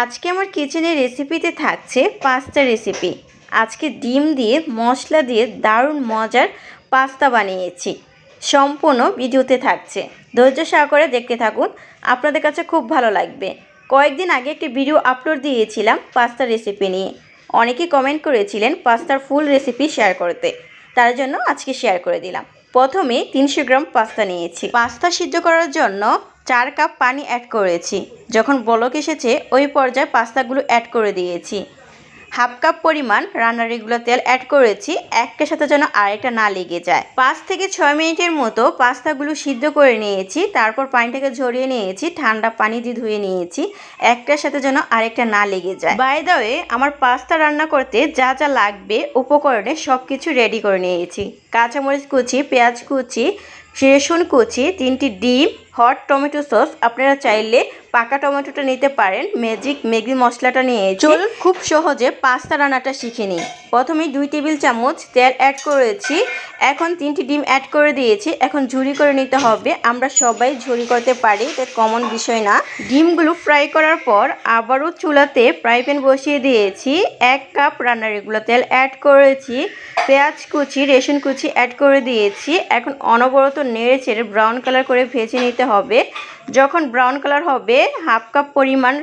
আজকে আমার কিচেনের রেসিপিতে থাকছে পাস্তা রেসিপি। আজকে ডিম দিয়ে মশলা দিয়ে দারুণ মজার পাস্তা বানিয়েছি। সম্পূর্ণ ভিডিওতে থাকছে, ধৈর্য সহকারে দেখতে থাকুন, আপনাদের কাছে খুব ভালো লাগবে। কয়েকদিন আগে একটি ভিডিও আপলোড দিয়েছিলাম পাস্তার রেসিপি নিয়ে। অনেকেই কমেন্ট করেছিলেন পাস্তার ফুল রেসিপি শেয়ার করতে, তার জন্য আজকে শেয়ার করে দিলাম। প্রথমে 300 গ্রাম পাস্তা নিয়েছি। পাস্তা সিদ্ধ করার জন্য 4 কাপ পানি অ্যাড করেছি। যখন বলক এসেছে ওই পর্যায়ে পাস্তাগুলো অ্যাড করে দিয়েছি। হাফ কাপ পরিমাণ রান্নার রেগুলার তেল অ্যাড করেছি, একটার সাথে যেন আরেকটা না লেগে যায়। 5 থেকে 6 মিনিটের মতো পাস্তাগুলো সিদ্ধ করে নিয়েছি। তারপর পানিটাকে ঝরিয়ে নিয়েছি, ঠান্ডা পানি দিয়ে ধুয়ে নিয়েছি, একটার সাথে যেন আরেকটা না লেগে যায়। বাই দ্য ওয়ে, আমার পাস্তা রান্না করতে যা যা লাগবে উপকরণে সব কিছু রেডি করে নিয়েছি। কাঁচামরিচ কুচি, পেঁয়াজ কুচি, রসুন কুচি, 3টি ডিম, হট টমেটো সস, আপনারা চাইলে পাকা টমেটোটা নিতে পারেন, ম্যাগি মশলাটা নিয়েছি। চলুন খুব সহজে পাস্তা রান্নাটা শিখে নিই। প্রথমে 2 টেবিল চামচ তেল অ্যাড করেছি, এখন 3টি ডিম অ্যাড করে দিয়েছি। এখন ঝুরি করে নিতে হবে, আমরা সবাই ঝুরি করতে পারি, এটা কমন বিষয় না। ডিমগুলো ফ্রাই করার পর আবারও চুলাতে ফ্রাই প্যান বসিয়ে দিয়েছি। 1 কাপ রান্নার রেগুলার তেল অ্যাড করেছি, পেঁয়াজ কুচি, রসুন কুচি অ্যাড করে দিয়েছি। এখন অনবরত নেড়ে চেড়ে ব্রাউন কালার করে ভেজে নিতে হবে। যখন ব্রাউন কালার হবে, হাফ কাপ পরিমাণ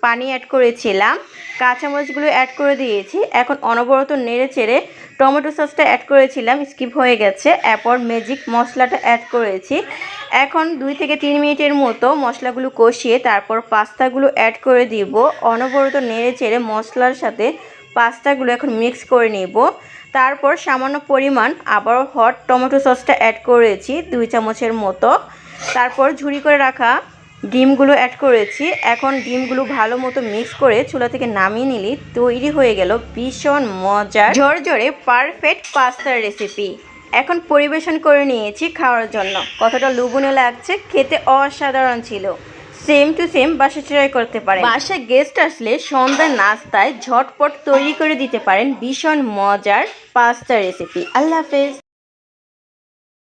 পানি অ্যাড করেছিলাম, কাঁচামরিচগুলো অ্যাড করে দিয়েছি। এখন অনবরত নেড়ে চেড়ে টমেটো সসটা অ্যাড করেছিলাম, স্কিপ হয়ে গেছে, এরপর ম্যাজিক মশলাটা অ্যাড করেছি। এখন 2 থেকে 3 মিনিটের মতো মশলাগুলো কষিয়ে তারপর পাস্তাগুলো অ্যাড করে দিব। অনবরত নেড়ে চেড়ে মশলার সাথে পাস্তাগুলো এখন মিক্স করে নিব। তারপর সামান্য পরিমাণ আবারও হট টমেটো সসটা অ্যাড করেছি, 2 চামচের মতো। তারপর ঝুরি করে রাখা ডিমগুলো অ্যাড করেছি। এখন ডিমগুলো ভালো মতো মিক্স করে চুলা থেকে নামিয়ে নিলে তৈরি হয়ে গেল ভীষণ মজার ঝরঝরে পারফেক্ট পাস্তার রেসিপি। এখন পরিবেশন করে নিয়েছি খাওয়ার জন্য। কতটা লোভনীয় লাগছে, খেতে অসাধারণ ছিল। সেম টু সেম বাসায় ট্রাই করতে পারেন। বাসায় গেস্ট আসলে সন্ধ্যার নাস্তায় ঝটপট তৈরি করে দিতে পারেন ভীষণ মজার পাস্তা রেসিপি। আল্লাহ হাফেজ।